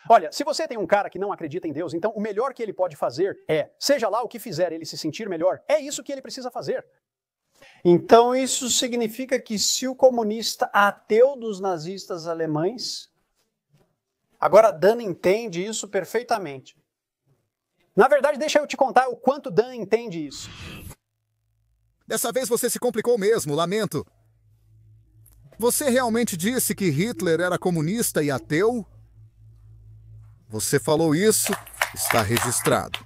Olha, se você tem um cara que não acredita em Deus, então o melhor que ele pode fazer é, seja lá o que fizer ele se sentir melhor, é isso que ele precisa fazer. Então isso significa que se o comunista ateu dos nazistas alemães... Agora Dan entende isso perfeitamente. Na verdade, deixa eu te contar o quanto Dan entende isso. Dessa vez você se complicou mesmo, lamento. Você realmente disse que Hitler era comunista e ateu? Você falou isso, está registrado.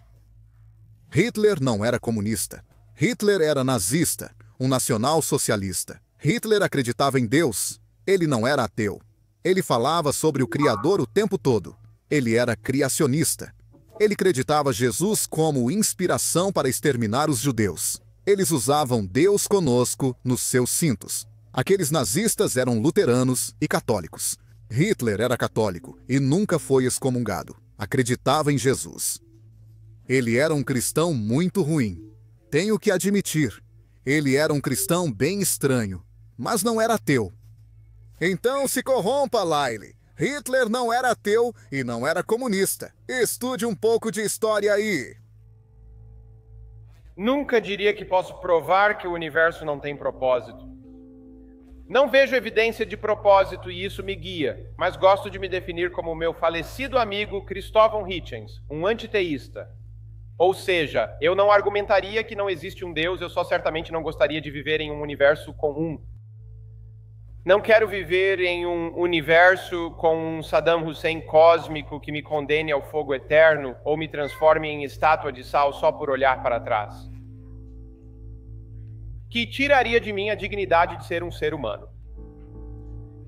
Hitler não era comunista. Hitler era nazista, um nacional-socialista. Hitler acreditava em Deus. Ele não era ateu. Ele falava sobre o Criador o tempo todo. Ele era criacionista. Ele acreditava Jesus como inspiração para exterminar os judeus. Eles usavam Deus conosco nos seus cintos. Aqueles nazistas eram luteranos e católicos. Hitler era católico e nunca foi excomungado. Acreditava em Jesus. Ele era um cristão muito ruim. Tenho que admitir. Ele era um cristão bem estranho, mas não era ateu. Então se corrompa, Lyle. Hitler não era ateu e não era comunista. Estude um pouco de história aí. Nunca diria que posso provar que o universo não tem propósito. Não vejo evidência de propósito e isso me guia, mas gosto de me definir como o meu falecido amigo Christopher Hitchens, um antiteísta. Ou seja, eu não argumentaria que não existe um Deus, eu só certamente não gostaria de viver em um universo comum. Não quero viver em um universo com um Saddam Hussein cósmico que me condene ao fogo eterno ou me transforme em estátua de sal só por olhar para trás. Que tiraria de mim a dignidade de ser um ser humano.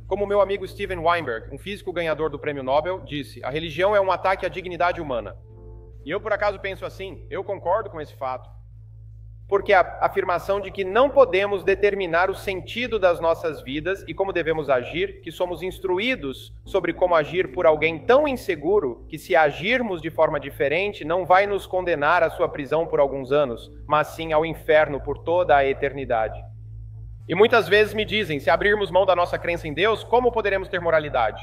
Como meu amigo Steven Weinberg, um físico ganhador do Prêmio Nobel, disse, a religião é um ataque à dignidade humana. E eu por acaso penso assim, eu concordo com esse fato. Porque a afirmação de que não podemos determinar o sentido das nossas vidas e como devemos agir, que somos instruídos sobre como agir por alguém tão inseguro que se agirmos de forma diferente não vai nos condenar à sua prisão por alguns anos, mas sim ao inferno por toda a eternidade. E muitas vezes me dizem, se abrirmos mão da nossa crença em Deus, como poderemos ter moralidade?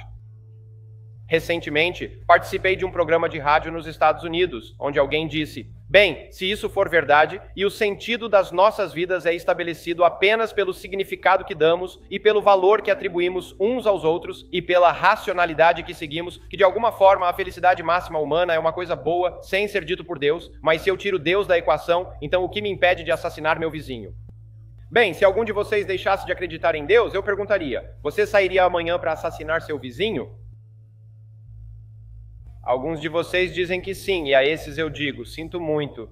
Recentemente, participei de um programa de rádio nos Estados Unidos, onde alguém disse, bem, se isso for verdade, e o sentido das nossas vidas é estabelecido apenas pelo significado que damos e pelo valor que atribuímos uns aos outros e pela racionalidade que seguimos, que de alguma forma a felicidade máxima humana é uma coisa boa, sem ser dito por Deus, mas se eu tiro Deus da equação, então o que me impede de assassinar meu vizinho? Bem, se algum de vocês deixasse de acreditar em Deus, eu perguntaria, você sairia amanhã para assassinar seu vizinho? Alguns de vocês dizem que sim, e a esses eu digo, sinto muito.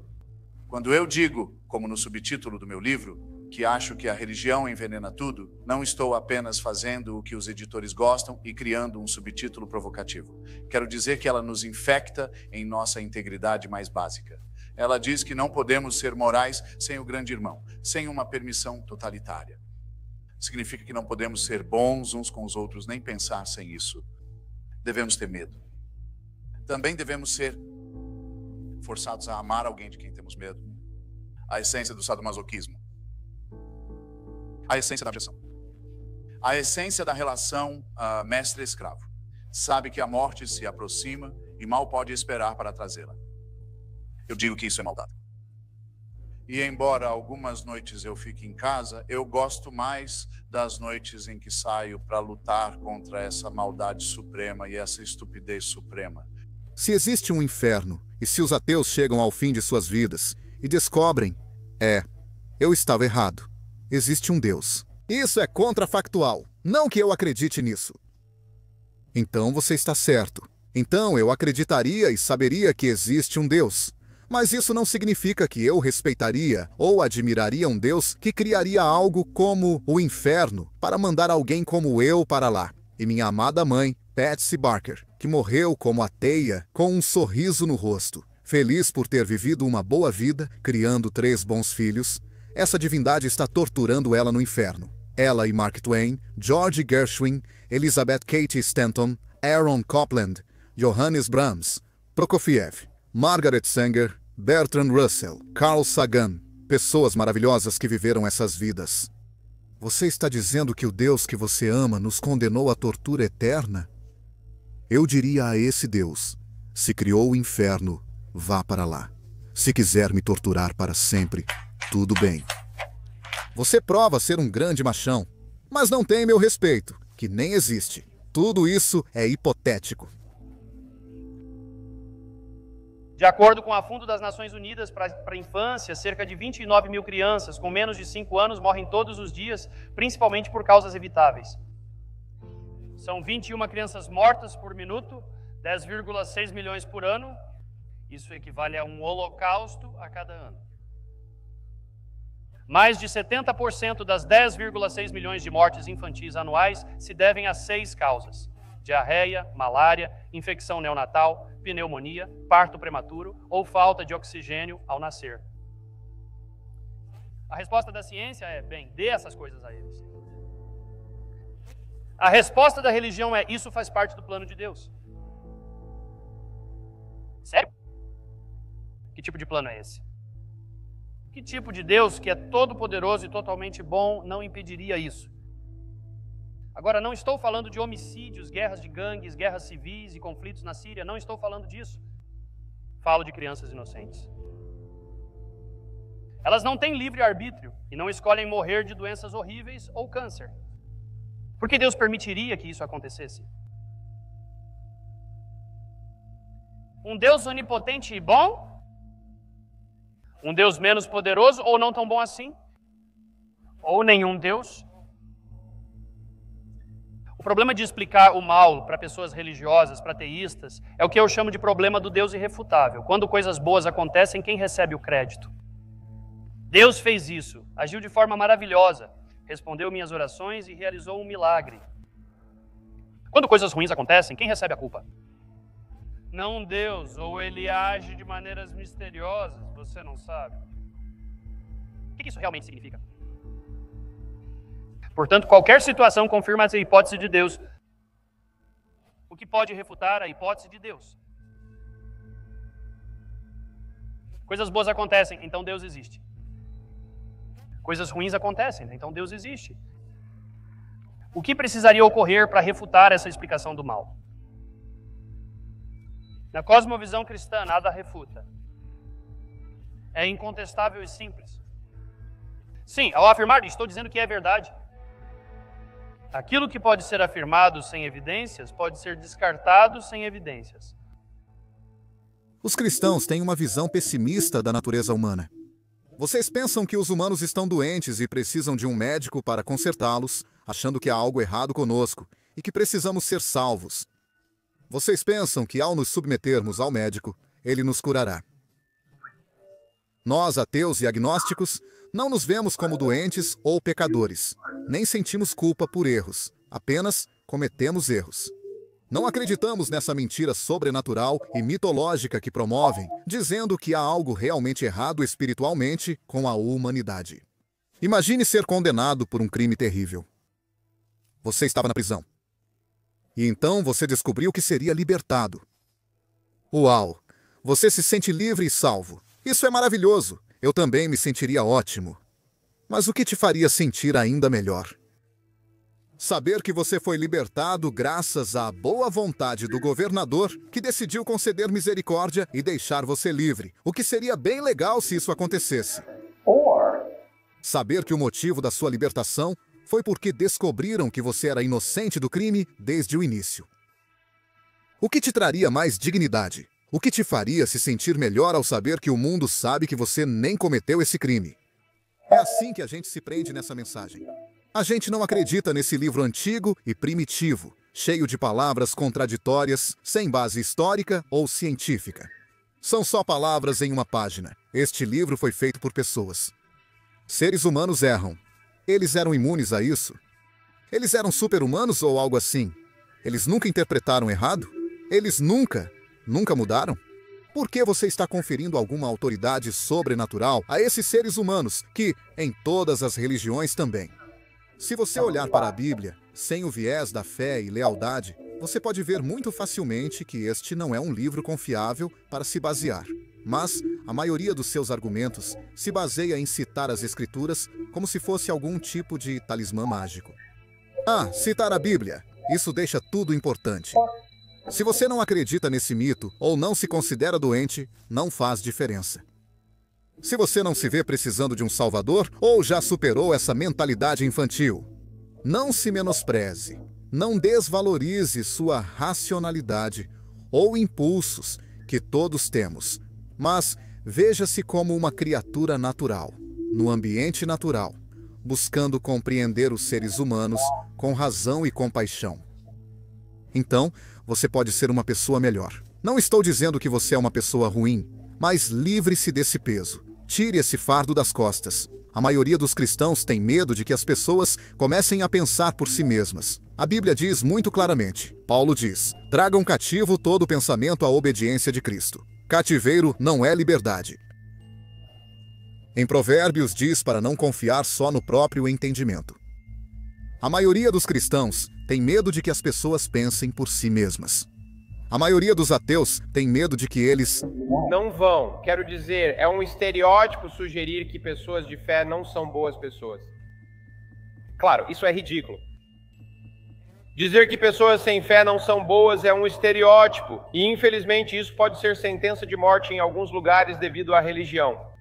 Quando eu digo, como no subtítulo do meu livro, que acho que a religião envenena tudo, não estou apenas fazendo o que os editores gostam e criando um subtítulo provocativo. Quero dizer que ela nos infecta em nossa integridade mais básica. Ela diz que não podemos ser morais sem o grande irmão, sem uma permissão totalitária. Significa que não podemos ser bons uns com os outros, nem pensar sem isso. Devemos ter medo. Também devemos ser forçados a amar alguém de quem temos medo. A essência do sadomasoquismo. A essência da objeção. A essência da relação mestre-escravo. Sabe que a morte se aproxima e mal pode esperar para trazê-la. Eu digo que isso é maldade. E embora algumas noites eu fique em casa, eu gosto mais das noites em que saio para lutar contra essa maldade suprema e essa estupidez suprema. Se existe um inferno, e se os ateus chegam ao fim de suas vidas e descobrem, eu estava errado. Existe um Deus. Isso é contrafactual. Não que eu acredite nisso. Então você está certo. Então eu acreditaria e saberia que existe um Deus. Mas isso não significa que eu respeitaria ou admiraria um Deus que criaria algo como o inferno para mandar alguém como eu para lá. E minha amada mãe, Patsy Barker, que morreu como ateia, com um sorriso no rosto, feliz por ter vivido uma boa vida, criando 3 bons filhos, essa divindade está torturando ela no inferno. Ela e Mark Twain, George Gershwin, Elizabeth Cady Stanton, Aaron Copland, Johannes Brahms, Prokofiev, Margaret Sanger, Bertrand Russell, Carl Sagan, pessoas maravilhosas que viveram essas vidas. Você está dizendo que o Deus que você ama nos condenou à tortura eterna? Eu diria a esse Deus: se criou o inferno, vá para lá. Se quiser me torturar para sempre, tudo bem. Você prova ser um grande machão, mas não tem meu respeito, que nem existe. Tudo isso é hipotético. De acordo com a Fundo das Nações Unidas para a Infância, cerca de 29 mil crianças com menos de 5 anos morrem todos os dias, principalmente por causas evitáveis. São 21 crianças mortas por minuto, 10,6 milhões por ano. Isso equivale a um holocausto a cada ano. Mais de 70% das 10,6 milhões de mortes infantis anuais se devem a 6 causas: diarreia, malária, infecção neonatal, pneumonia, parto prematuro ou falta de oxigênio ao nascer. A resposta da ciência é: bem, dê essas coisas a eles. A resposta da religião é: isso faz parte do plano de Deus. Sério? Que tipo de plano é esse? Que tipo de Deus, que é todo-poderoso e totalmente bom, não impediria isso? Agora, não estou falando de homicídios, guerras de gangues, guerras civis e conflitos na Síria. Não estou falando disso. Falo de crianças inocentes. Elas não têm livre-arbítrio e não escolhem morrer de doenças horríveis ou câncer. Por que Deus permitiria que isso acontecesse? Um Deus onipotente e bom? Um Deus menos poderoso ou não tão bom assim? Ou nenhum Deus? O problema de explicar o mal para pessoas religiosas, para ateístas, é o que eu chamo de problema do Deus irrefutável. Quando coisas boas acontecem, quem recebe o crédito? Deus fez isso, agiu de forma maravilhosa, respondeu minhas orações e realizou um milagre. Quando coisas ruins acontecem, quem recebe a culpa? Não Deus, ou ele age de maneiras misteriosas, você não sabe. O que isso realmente significa? Portanto, qualquer situação confirma a hipótese de Deus. O que pode refutar a hipótese de Deus? Coisas boas acontecem, então Deus existe. Coisas ruins acontecem, então Deus existe. O que precisaria ocorrer para refutar essa explicação do mal? Na cosmovisão cristã, nada refuta. É incontestável e simples. Sim, ao afirmar, estou dizendo que é verdade. Aquilo que pode ser afirmado sem evidências pode ser descartado sem evidências. Os cristãos têm uma visão pessimista da natureza humana. Vocês pensam que os humanos estão doentes e precisam de um médico para consertá-los, achando que há algo errado conosco e que precisamos ser salvos. Vocês pensam que ao nos submetermos ao médico, ele nos curará. Nós, ateus e agnósticos, não nos vemos como doentes ou pecadores, nem sentimos culpa por erros, apenas cometemos erros. Não acreditamos nessa mentira sobrenatural e mitológica que promovem, dizendo que há algo realmente errado espiritualmente com a humanidade. Imagine ser condenado por um crime terrível. Você estava na prisão. E então você descobriu que seria libertado. Uau! Você se sente livre e salvo. Isso é maravilhoso. Eu também me sentiria ótimo. Mas o que te faria sentir ainda melhor? Saber que você foi libertado graças à boa vontade do governador que decidiu conceder misericórdia e deixar você livre. O que seria bem legal se isso acontecesse. Saber que o motivo da sua libertação foi porque descobriram que você era inocente do crime desde o início. O que te traria mais dignidade? O que te faria se sentir melhor ao saber que o mundo sabe que você nem cometeu esse crime? É assim que a gente se prende nessa mensagem. A gente não acredita nesse livro antigo e primitivo, cheio de palavras contraditórias, sem base histórica ou científica. São só palavras em uma página. Este livro foi feito por pessoas. Seres humanos erram. Eles eram imunes a isso? Eles eram super-humanos ou algo assim? Eles nunca interpretaram errado? Eles nunca mudaram? Por que você está conferindo alguma autoridade sobrenatural a esses seres humanos que, em todas as religiões também? Se você olhar para a Bíblia, sem o viés da fé e lealdade, você pode ver muito facilmente que este não é um livro confiável para se basear. Mas a maioria dos seus argumentos se baseia em citar as Escrituras como se fosse algum tipo de talismã mágico. Citar a Bíblia. Isso deixa tudo importante. Se você não acredita nesse mito ou não se considera doente, não faz diferença. Se você não se vê precisando de um salvador ou já superou essa mentalidade infantil, não se menospreze, não desvalorize sua racionalidade ou impulsos que todos temos, mas veja-se como uma criatura natural, no ambiente natural, buscando compreender os seres humanos com razão e compaixão. Então, você pode ser uma pessoa melhor. Não estou dizendo que você é uma pessoa ruim, mas livre-se desse peso. Tire esse fardo das costas. A maioria dos cristãos tem medo de que as pessoas comecem a pensar por si mesmas. A Bíblia diz muito claramente, Paulo diz, tragam cativo todo pensamento à obediência de Cristo. Cativeiro não é liberdade. Em Provérbios diz para não confiar só no próprio entendimento. A maioria dos cristãos tem medo de que as pessoas pensem por si mesmas. A maioria dos ateus tem medo de que eles não vão. Quero dizer, é um estereótipo sugerir que pessoas de fé não são boas pessoas. Claro, isso é ridículo. Dizer que pessoas sem fé não são boas é um estereótipo, e infelizmente isso pode ser sentença de morte em alguns lugares devido à religião.